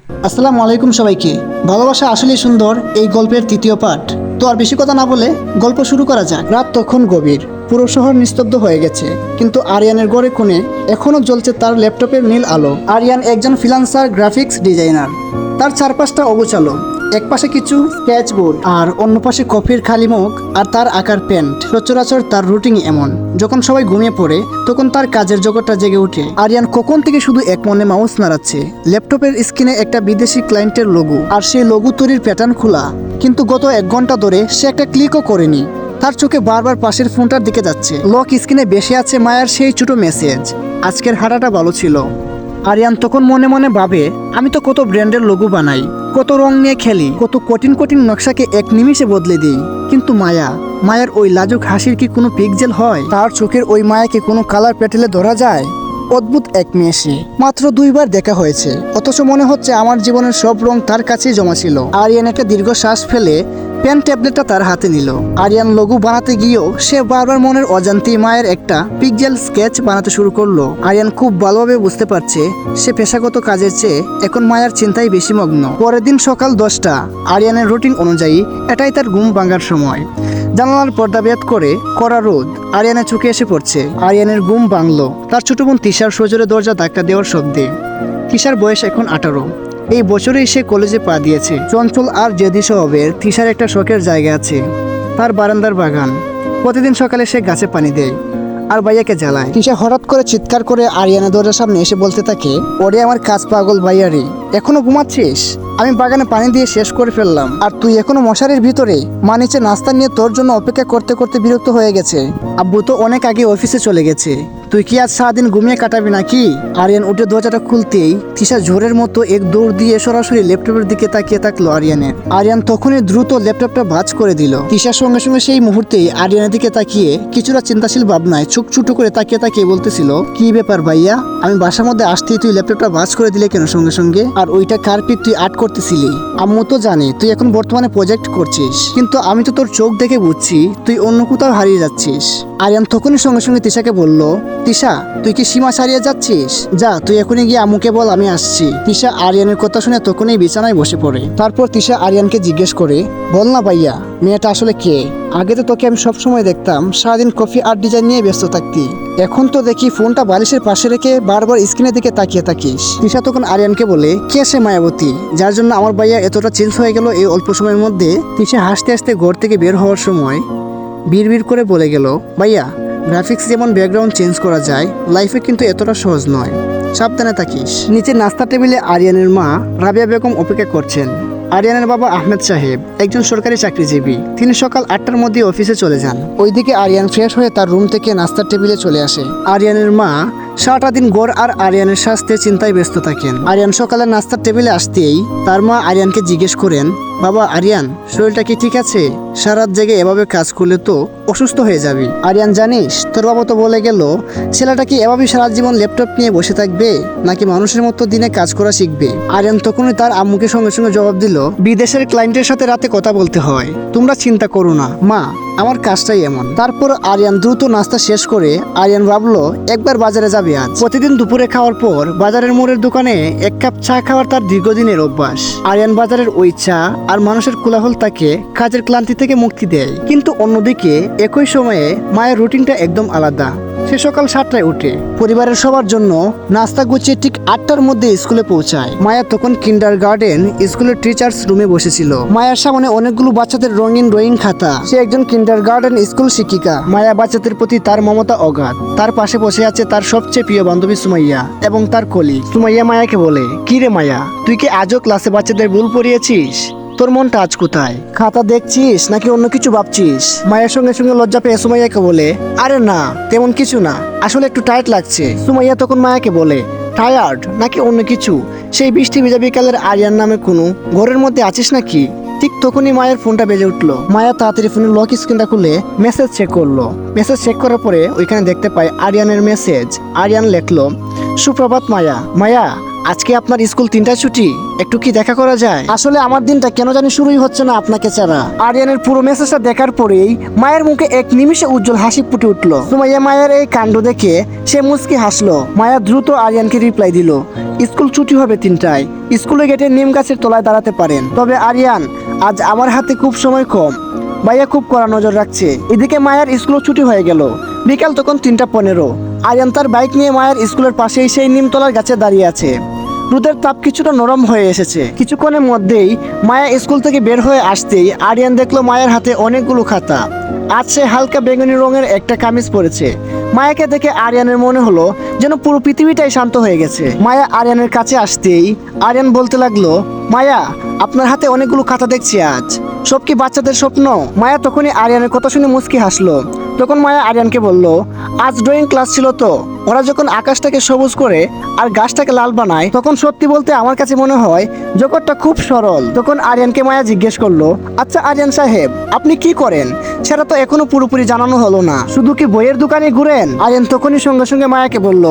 আসসালামু আলাইকুম সবাইকে। ভালোবাসা আসলেই সুন্দর এই গল্পের তৃতীয় পার্ট। তো আর বেশি কথা না বলে গল্প শুরু করা যাক। রাত তখন গভীর, পুরো শহর নিস্তব্ধ হয়ে গেছে, কিন্তু আরিয়ানের ঘরে কোণে এখনো জ্বলছে তার ল্যাপটপের নীল আলো। আরিয়ান একজন ফ্রিল্যান্সার গ্রাফিক্স ডিজাইনার। তার চারপাশটা অগোছালো, এক পাশে কিছু স্কেচবোর্ড আর অন্য পাশে কফির খালি মগ আর তার আঁকার পেন্ট। সচরাচর তার রুটিন এমন, যখন সবাই ঘুমিয়ে পড়ে তখন তার কাজের জগৎটা জেগে ওঠে। আরিয়ান কখন থেকে শুধু এক মনে মাউস নাড়াচ্ছে। ল্যাপটপের স্ক্রিনে একটা বিদেশি ক্লায়েন্টের লোগো, আর সেই লোগো তৈরির প্যাটার্ন খোলা, কিন্তু গত 1 ঘন্টা ধরে সে একটা ক্লিকও করেনি। তার চোখে বারবার পাশের ফোনটার দিকে যাচ্ছে। লক স্ক্রিনে বেশি আছে মায়ার সেই ছোট মেসেজ, আজকের হাঁটাটা ভালো ছিল। আরিয়ান তখন মনে মনে ভাবে, আমি তো কত ব্র্যান্ডের লোগো বানাই, কত রং নিয়ে খেলি, কত কঠিন কঠিন নকশাকে এক নিমিষে বদলে দিই, কিন্তু মায়ার ওই লাজুক হাসির কি কোনো পিক্সেল হয়? তার চোখের ওই মায়াকে কোনো কালার প্যাটেলে ধরা যায়? অদ্ভুত এক মেয়ে সে, মাত্র 2বার দেখা হয়েছে, অথচ মনে হচ্ছে আমার জীবনের সব রং তার কাছেই জমা ছিল। আরিয়ান একটা দীর্ঘ শ্বাস ফেলে পেন ট্যাবলেটটা তার হাতে নিল। আরিয়ান লোগো বানাতে গিয়েও সে বারবার মনের অজান্তেই মায়ের একটা পিক্সেল স্কেচ বানাতে শুরু করলো। আরিয়ান খুব ভালোভাবে বুঝতে পারছে সে পেশাগত কাজের চেয়ে এখন মায়ের চিন্তায় বেশি মগ্ন। পরের দিন সকাল 10টা, আরিয়ানের রুটিন অনুযায়ী এটাই তার ঘুম ভাঙার সময়। জানালার পর্দা ভেদ করে কড়া রোদ আরিয়ানের চোখে এসে পড়ছে। আরিয়ানের ঘুম ভাঙল তার ছোট বোন তিশার সজোরে দরজা ধাক্কা দেওয়ার শব্দে। তিশার বয়স এখন 18। এই বছরেই সে কলেজে পা দিয়েছে। চঞ্চল আর জেদি স্বভাবের তিশার একটা শখের জায়গা আছে, তার বারান্দার বাগান। প্রতিদিন সকালে সে গাছে পানি দেয় আর ভাইয়াকে জ্বালায়। তিশা হঠাৎ করে চিৎকার করে আরিয়ানের দরজার সামনে এসে বলতে থাকে, ওরে আমার কাজ পাগল ভাইয়া রে, এখনো ঘুমাচ্ছিস? আমি বাগানে পানি দিয়ে শেষ করে ফেললাম, আর তুই এখনো মশারির ভিতরে? মা নিচে নাস্তা নিয়ে তোর জন্য অপেক্ষা করতে করতে বিরক্ত হয়ে গেছে। আব্বু তো অনেক আগে অফিসে চলে গেছে, তুই কি আজ সারাদিন ঘুমিয়ে কাটাবি নাকি? আরিয়ান উঠে দরজাটা খুলতেই তিশা ঝোরের মতো এক দৌড় দিয়ে সরাসরি ল্যাপটপের দিকে তাকিয়ে থাকলো আরিয়ানের। আরিয়ান তখনই দ্রুত ল্যাপটপটা ভাঁজ করে দিল। তিশার সঙ্গে সঙ্গে সেই মুহূর্তেই আরিয়ানের দিকে তাকিয়ে কিছুটা চিন্তাশীল ভাবনায় চোখ ছোট করে তাকিয়ে তাকিয়ে বলতেছিল, কি ব্যাপার ভাইয়া, আমি বাসার মধ্যে আসতেই তুই ল্যাপটপটা ভাঁজ করে দিলে কেন সঙ্গে সঙ্গে? আর ওইটা কার পিক তুই আর্ট করতেছিলি? আম্মু তো জানে তুই এখন বর্তমানে প্রজেক্ট করছিস, কিন্তু আমি তো তোর চোখ দেখে বুঝছি তুই অন্য কোথাও হারিয়ে যাচ্ছিস। আরিয়ান তখনই সঙ্গে সঙ্গে তিশাকে বলল, তিশা তুই কি সীমা ছাড়িয়ে যাচ্ছিস? যা তুই এখনই গিয়ে আম্মুকে বল আমি আসছি। তিশা আরিয়ানের কথা শুনে তখনই বিছানায় বসে পড়ে। তারপর তিশা আরিয়ানকে জিজ্ঞেস করে, বল না ভাইয়া, মেয়েটা আসলে কে? আগে তো তোকে আমি সবসময় দেখতাম সারাদিন কফি আর ডিজাইন নিয়ে ব্যস্ত থাকতি, এখন তো দেখি ফোনটা বালিশের পাশে রেখে বারবার স্ক্রিনের দিকে তাকিয়ে থাকিস। তিশা তখন আরিয়ানকে বলে, কে সে মায়াবতী যার জন্য আমার ভাইয়া এতটা চেঞ্জ হয়ে গেল এই অল্প সময়ের মধ্যে? তিশা হাসতে হাসতে ঘর থেকে বের হওয়ার সময় বিড়বিড় করে বলে গেল, ভাইয়া গ্রাফিক্স যেমন ব্যাকগ্রাউন্ড চেঞ্জ করা যায়, লাইফে কিন্তু এতটা সহজ নয়, সাবধানে থাকিস। নিচে নাস্তা টেবিলে আরিয়ানের মা রাবিয়া বেগম অপেক্ষা করছেন। আরিয়ানের বাবা আহমেদ সাহেব একজন সরকারি চাকরিজীবী, তিনি সকাল 8টার মধ্যে অফিসে চলে যান। ওইদিকে আরিয়ান ফ্রেশ হয়ে তার রুম থেকে নাস্তার টেবিলে চলে আসে। আরিয়ানের মা সারাটা দিন গড় আর আরিয়ানের স্বাস্থ্যের চিন্তায় ব্যস্ত থাকেন। আরিয়ান সকালে নাস্তার টেবিলে আসতেই তার মা আরিয়ানকে জিজ্ঞেস করেন, বাবা আরিয়ান, শরীরটা কি ঠিক আছে? সারাত জেগে এভাবে কাজ করলে তো অসুস্থ হয়ে যাবি। আরিয়ান, জানিস তোর বাবা তো বলে গেল ছেলেটা কি এভাবেই সারা জীবন ল্যাপটপ নিয়ে বসে থাকবে, নাকি মানুষের মতো দিনে কাজ করা শিখবে? আরিয়ান তখনই তার আম্মুকে সঙ্গে সঙ্গে জবাব দিল, বিদেশের ক্লায়েন্টের সাথে রাতে কথা বলতে হয়, তোমরা চিন্তা করো না মা, আমার কাজটাই এমন। তারপর আরিয়ান দ্রুত নাস্তা শেষ করে আরিয়ান ভাবলো একবার বাজারে যাবে আজ। প্রতিদিন দুপুরে খাওয়ার পর বাজারের মোড়ের দোকানে 1 কাপ চা খাওয়ার তার দীর্ঘদিনের অভ্যাস। আরিয়ান বাজারের ওই চা আর মানুষের কোলাহল তাকে কাজের ক্লান্তি থেকে মুক্তি দেয়, কিন্তু অন্যদিকে একই সময়ে মায়ের রুটিনটা একদম আলাদা। সে সকাল 7টায় উঠে পরিবারের সবার জন্য নাস্তা গুছিয়ে ঠিক 8টার মধ্যে স্কুলে পৌঁছায়। মায়া তখন কিন্ডারগার্টেন স্কুলের টিচার্স রুমে বসেছিল। মায়ার সামনে অনেকগুলো বাচ্চাদের রঙিন ড্রয়িং খাতা। সে একজন কিন্ডারগার্টেন স্কুল শিক্ষিকা। মায়া বাচ্চাদের প্রতি তার মমতা অগাধ। তার পাশে বসে আছে তার সবচেয়ে প্রিয় বান্ধবী সুমাইয়া এবং তার কলিগ। সুমাইয়া মায়াকে বলে, কি রে মায়া, তুই কি আজও ক্লাসে বাচ্চাদের ভুল পড়িয়েছিস? তোর মনটা আজ কোথায়? খাতা দেখছিস নাকি অন্য কিছু ভাবছিস? মায়ের সঙ্গে সঙ্গে লজ্জা পেয়ে সুমাইয়াকে বলে, আরে না, তেমন কিছু না, আসলে একটু টায়ার্ড লাগছে। সুমাইয়া তখন মায়াকে বলে, টায়ার্ড নাকি অন্য কিছু? সেই বৃষ্টি ভেজা বিকালের আরিয়ান নামে কোনো ঘরের মধ্যে আছিস নাকি? ঠিক তখনই মায়ের ফোনটা বেজে উঠলো। মায়া তাড়াতাড়ি ফোনের লক স্ক্রিনটা খুলে মেসেজ চেক করলো। মেসেজ চেক করার পরে ওইখানে দেখতে পায় আরিয়ানের মেসেজ। আরিয়ান লেখলো, সুপ্রভাত মায়া। মায়া, আজকে আপনার স্কুল 3টায় ছুটি, একটু কি দেখা করা যায়? আসলে আমার দিনটা কেন জানি শুরুই হচ্ছে না আপনাকে ছাড়া। আরিয়ানের পুরো মেসেজটা দেখার পরেই মায়ের মুখে এক নিমিষে উজ্জ্বল হাসি ফুটে উঠল। সুমাইয়া মায়ের এই কাণ্ড দেখে সে মুচকি হাসলো। মায়া দ্রুত আরিয়ানকে রিপ্লাই দিল, স্কুল ছুটি হবে 3টায়, স্কুলে গেটে নিম গাছের তলায় দাঁড়াতে পারেন। তবে আরিয়ান, আজ আমার হাতে খুব সময় কম, ভাইয়া খুব কড়া নজর রাখছে। এদিকে মায়ের স্কুল ছুটি হয়ে গেল। বিকাল তখন 3:15। আরিয়ান তার বাইক নিয়ে মায়ের স্কুলের পাশেই সেই নিমতলার গাছে দাঁড়িয়ে আছে। রোদের তাপ কিছুটা নরম হয়ে এসেছে। কিছুক্ষণের মধ্যেই মায়া স্কুল থেকে বের হয়ে আসতেই আরিয়ান দেখলো মায়ের হাতে অনেকগুলো খাতা। আজ সে হালকা বেগুনি রঙের একটা কামিজ পরেছে। মায়াকে দেখে আরিয়ানের মনে হলো যেন পুরো পৃথিবীটাই শান্ত হয়ে গেছে। মায়া আরিয়ানের কাছে আসতেই আরিয়ান বলতে লাগলো, মায়া, আপনার হাতে অনেকগুলো খাতা দেখছি আজ, সব কি বাচ্চাদের স্বপ্ন? মায়া তখনই আরিয়ানের কথা শুনে মুচকি হাসলো। তখন মায়া আরিয়ানকে বলল, আজ ড্রয়িং ক্লাস ছিল তো, ওরা যখন আকাশটাকে সবুজ করে আর গাছটাকে লাল বানায় তখন সত্যি বলতে আমার কাছে মনে হয় জগৎটা খুব সরল। তখন আরিয়ানকে মায়া জিজ্ঞেস করলো, আচ্ছা আরিয়ান সাহেব, আপনি কি করেন? সেটা তো এখনো পুরোপুরি জানানো হলো না, শুধু কি বইয়ের দোকানে ঘুরেন? আরিয়ান তখনই সঙ্গে সঙ্গে মায়াকে বলল,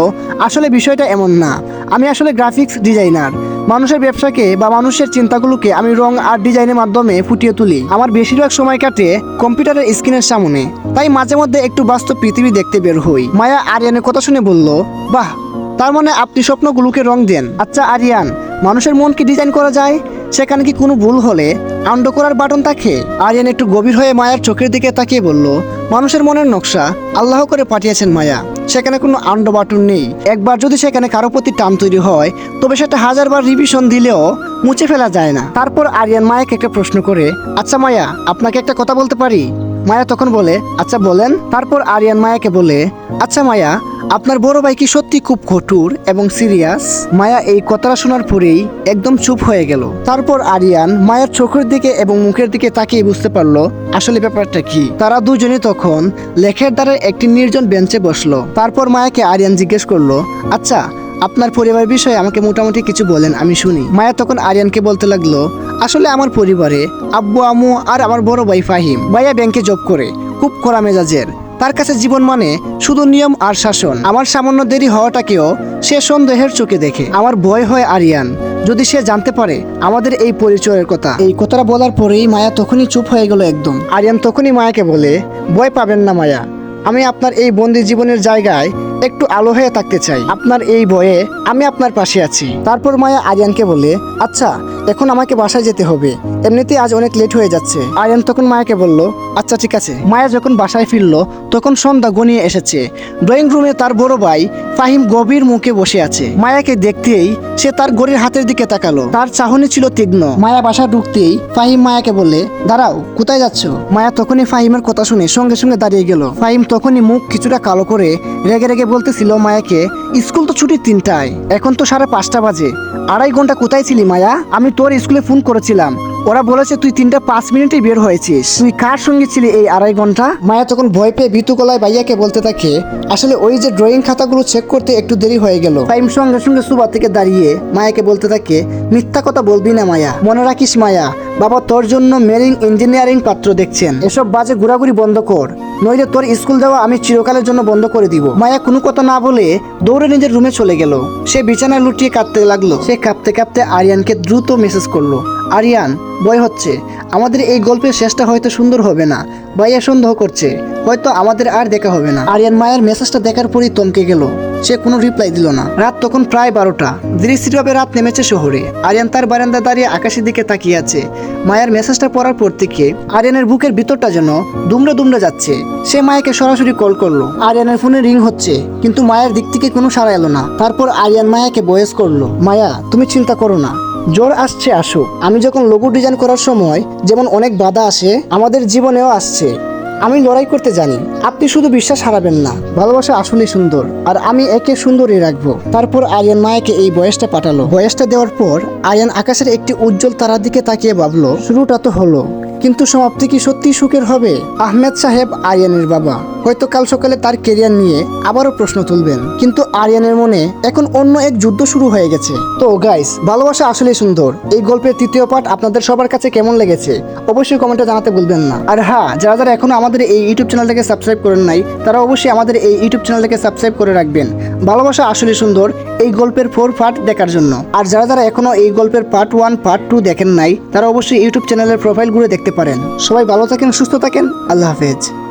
আসলে বিষয়টা এমন না, আমি আসলে গ্রাফিক্স ডিজাইনার। মানুষের ব্যবসাকে বা মানুষের চিন্তাগুলোকে আমি রং আর ডিজাইনের মাধ্যমে ফুটিয়ে তুলি। আমার বেশিরভাগ সময় কাটে কম্পিউটারের স্ক্রিনের সামনে, তাই মাঝে মধ্যে একটু বাস্তব পৃথিবী দেখতে বের হই। মায়া আরিয়ানের কথা শুনে বলল, বাহ, তার মানে আপনি স্বপ্নগুলোকে রং দেন। আচ্ছা আরিয়ান, মানুষের মন কি ডিজাইন করা যায়? সেখানে কি কোনো ভুল হলে আন্ডো করার বাটন থাকে? আরিয়ান একটু গভীর হয়ে মায়ার চোখের দিকে তাকিয়ে বলল, মানুষের মনের নকশা আল্লাহ করে পাঠিয়েছেন মায়া, সেখানে কোনো আন্ডো বাটন নেই। একবার যদি সেখানে কারো প্রতি টান তৈরি হয় তবে সেটা 1000বার রিভিশন দিলেও মুছে ফেলা যায় না। তারপর আরিয়ান মায়াকে একটা প্রশ্ন করে, আচ্ছা মায়া, আপনাকে একটা কথা বলতে পারি? মায়া তখন বলে, আচ্ছা বলেন। তারপর আরিয়ান মায়াকে বলে, আচ্ছা মায়া, আপনার বড় ভাই কি সত্যি খুব কঠোর এবং সিরিয়াস? মায়া এই কথাটা শোনার পরেই একদম চুপ হয়ে গেল। তারপর আরিয়ান মায়ের চোখের দিকে এবং মুখের দিকে তাকিয়ে বুঝতে পারলো আসলে ব্যাপারটা কি। তারা দুজনে তখন লেখের দ্বারা একটি নির্জন বেঞ্চে বসলো। তারপর মায়াকে আরিয়ান জিজ্ঞেস করলো, আচ্ছা আপনার পরিবারের বিষয়ে আমাকে মোটামুটি কিছু বলেন, আমি শুনি। মায়া তখন আরিয়ানকে বলতে লাগলো, আসলে আমার পরিবারে আব্বু আম্মু আর আমার বড় ভাই ফাহিম। ভাইয়া ব্যাংকে জব করে, খুব কড়া মেজাজের। তার কাছে জীবন মানে শুধু নিয়ম আর শাসন। আমার সামান্য দেরি হওয়াটাকেও সে সন্দেহের চোখে দেখে। আমার ভয় হয় আরিয়ান, যদি সে জানতে পারে আমাদের এই পরিচয়ের কথা। এই কথাটা বলার পরেই মায়া তখনই চুপ হয়ে গেল একদম। আরিয়ান তখনই মায়াকে বলে, ভয় পাবেন না মায়া, আমি আপনার এই বন্দি জীবনের জায়গায় একটু আলো হয়ে থাকতে চাই। আপনার এই ভয়ে আমি আপনার পাশে আছি। তারপর মায়া আরিয়ানকে বলে, আচ্ছা এখন আমাকে বাসায় যেতে হবে, এমনিতেই আজ অনেক লেট হয়ে যাচ্ছে। আরিয়ান তখন মায়াকে বলল, আচ্ছা ঠিক আছে। মায়া যখন বাসায় ফিরলো তখন সন্ধ্যা গনিয়ে এসেছে। ড্রয়িং রুমে তার বড় ভাই ফাহিম গভীর মুখে বসে আছে। মায়াকে দেখতেই সে তার ঘড়ির হাতের দিকে তাকালো। তার চাহনি ছিল তীক্ষ্ণ। মায়া বাসা ঢুকতেই ফাহিম মায়াকে বলে, দাঁড়াও, কোথায় যাচ্ছ? মায়া তখনই ফাহিমের কথা শুনে সঙ্গে সঙ্গে দাঁড়িয়ে গেল। ফাহিম তখনই মুখ কিছুটা কালো করে রেগে রেগে বলতেছিল মায়াকে, স্কুল তো ছুটি 3টায়, এখন তো 5:30 বাজে, 2.5 ঘন্টা কোথায় ছিলি মায়া? আমি তোর স্কুলে ফোন করেছিলাম, ওরা বলেছে তুই 3:05 বের হয়েছিস। তুই কার সঙ্গে ছিলি এই 2.5 ঘন্টা? মায়া তখন ভয় পেয়ে ভীতু গলায় ভাইয়াকে বলতে থাকে, আসলে ওই যে ড্রয়িং খাতাগুলো চেক করতে একটু দেরি হয়ে গেল। ফাহিম সঙ্গে সঙ্গে সুবা থেকে দাঁড়িয়ে মায়াকে বলতে থাকে, মিথ্যা কথা বলবি না মায়া, মনে রাখিস মায়া, বাবা তোর জন্য মেরিন ইঞ্জিনিয়ারিং পাত্র দেখছেন, এসব বাজে ঘোরাঘুরি বন্ধ কর, নইলে তোর স্কুল যাওয়া আমি চিরকালের জন্য বন্ধ করে দিব। মায়া কোনো কথা না বলে দৌড়ে নিজের রুমে চলে গেল। সে বিছানায় লুটিয়ে কাঁদতে লাগলো। সে কাঁপতে কাঁপতে আরিয়ানকে দ্রুত মেসেজ করলো, আরিয়ান, ভয় হচ্ছে, আমাদের এই গল্পের শেষটা হয়তো সুন্দর হবে না, ভাইয়া সন্দেহ করছে, হয়তো আমাদের আর দেখা হবে না। আরিয়ান মায়ের মেসেজটা দেখার পরই থমকে গেল। সে কোনো রিপ্লাই দিল না। রাত তখন প্রায় 12টা। দৃশ্যভাবে রাত নেমেছে শহরে। আরিয়ান তার বারান্দা দাঁড়িয়ে আকাশের দিকে তাকিয়ে আছে। মায়ের মেসেজটা পড়ার পর থেকে আরিয়ানের বুকের ভিতরটা যেন দুমড়ে দুমড়ে যাচ্ছে। সে মায়াকে সরাসরি কল করলো। আরিয়ানের ফোনে রিং হচ্ছে, কিন্তু মায়ের দিক থেকে কোনো সাড়া এলো না। তারপর আরিয়ান মায়াকে ভয়েস করলো, মায়া তুমি চিন্তা করো না, জ্বর আসছে আসুক, আমি যখন লোগো ডিজাইন করার সময় যেমন অনেক বাধা আসে, আমাদের জীবনেও আসছে, আমি লড়াই করতে জানি, আপনি শুধু বিশ্বাস হারাবেন না, ভালোবাসা আসলেই সুন্দর, আর আমি একে সুন্দরই রাখবো। তারপর আরিয়ান মায়াকে এই ভয়েসটা পাঠালো। ভয়েসটা দেওয়ার পর আরিয়ান আকাশের একটি উজ্জ্বল তারার দিকে তাকিয়ে ভাবলো, শুরুটা তো হলো, কিন্তু সমাপ্তি কি সত্যি সুখের হবে? আহমেদ সাহেব আরিয়ানের বাবা হয়তো কাল সকালে তার কেরিয়ার নিয়ে আবারও প্রশ্ন তুলবেন, কিন্তু আরিয়ানের মনে এখন অন্য এক যুদ্ধ শুরু হয়ে গেছে। তো গাইস, ভালোবাসা আসলেই সুন্দর এই গল্পের 3য় পার্ট আপনাদের সবার কাছে কেমন লেগেছে অবশ্যই কমেন্টে জানাতে ভুলবেন না। আর হ্যাঁ, যারা যারা এখনো আমাদের এই ইউটিউব চ্যানেলটাকে সাবস্ক্রাইব করেন নাই তারা অবশ্যই আমাদের এই ইউটিউব চ্যানেলটাকে সাবস্ক্রাইব করে রাখবেন। ভালোবাসা আসলে সুন্দর এই গল্পের 4 পার্ট দেখার জন্য। আর যারা যারা এখনো এই গল্পের পার্ট 1 পার্ট 2 দেখেন নাই তারা অবশ্যই ইউটিউব চ্যানেলের প্রোফাইল ঘুরে দেখতে পারেন। সবাই ভালো থাকেন, সুস্থ থাকেন, আল্লাহ হাফেজ।